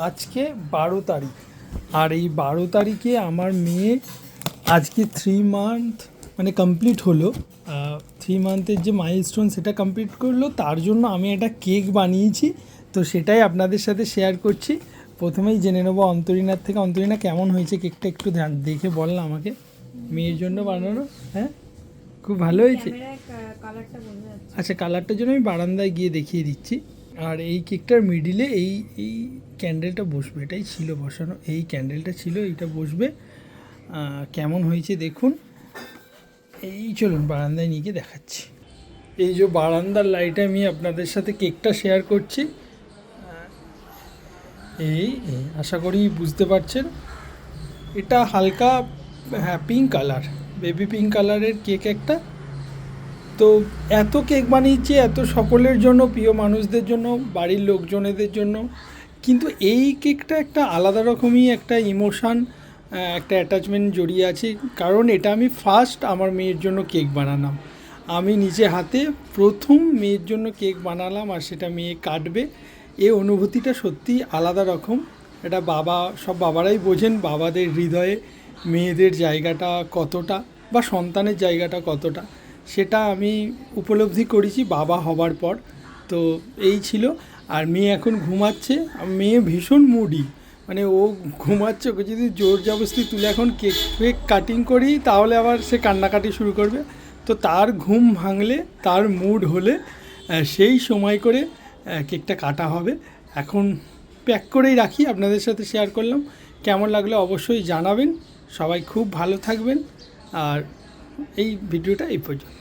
আজকে 12 তারিখ, আর এই 12 তারিখে আমার মেয়ে আজকে 3 মান্থ মানে কমপ্লিট হলো। 3 মান্থের যে মাইলস্টোন সেটা কমপ্লিট করলো, তার জন্য আমি একটা কেক বানিয়েছি। তো সেটাই আপনাদের সাথে শেয়ার করছি। প্রথমেই জেনে নেবো অন্তরিনার থেকে। অন্তরিনা, কেমন হয়েছে কেকটা একটু দেখে বল না আমাকে। মেয়ের জন্য বানানো, হ্যাঁ খুব ভালো হয়েছে। আচ্ছা, কালারটার জন্য আমি বারান্দায় গিয়ে দেখিয়ে দিচ্ছি। আর এই কেকটার মিডিলে এই এই ক্যান্ডেলটা বসবে, এটাই ছিল বসানো, এই ক্যান্ডেলটা ছিল, এইটা বসবে। কেমন হয়েছে দেখুন। এই চলুন বারান্দায় নিয়ে গিয়ে দেখাচ্ছি। এই যে বারান্দার লাইটে আমি আপনাদের সাথে কেকটা শেয়ার করছি। এই আশা করি বুঝতে পারছেন। এটা হালকা পিঙ্ক কালার, বেবি পিঙ্ক কালারের কেক একটা। তো এত কেক বানিয়েছি এত সকলের জন্য, প্রিয় মানুষদের জন্য, বাড়ির লোকজনেদের জন্য, কিন্তু এই কেকটা একটা আলাদা রকমই একটা ইমোশান, একটা অ্যাটাচমেন্ট জড়িয়ে আছে। কারণ এটা আমি ফার্স্ট আমার মেয়ের জন্য কেক বানালাম, আমি নিজে হাতে প্রথম মেয়ের জন্য কেক বানালাম, আর সেটা মেয়ে কাটবে। এই অনুভূতিটা সত্যি আলাদা রকম। এটা সব বাবারাই বোঝেন, বাবাদের হৃদয়ে মেয়েদের জায়গাটা কতটা, বা সন্তানের জায়গাটা কতটা, সেটা আমি উপলব্ধি করেছি বাবা হবার পর। তো এই ছিল। আর মেয়ে এখন ঘুমাচ্ছে। মেয়ে ভীষণ মুডি, মানে ও ঘুমাচ্ছে, ওকে যদি জোর জবরদস্তি তুলে এখন কেক কাটিং করি তাহলে আবার সে কান্নাকাটি শুরু করবে। তো তার ঘুম ভাঙলে, তার মুড হলে সেই সময় করে কেকটা কাটা হবে। এখন প্যাক করেই রাখি, আপনাদের সাথে শেয়ার করলাম। কেমন লাগলো অবশ্যই জানাবেন। সবাই খুব ভালো থাকবেন। আর এই ভিডিওটা এই পর্যন্ত।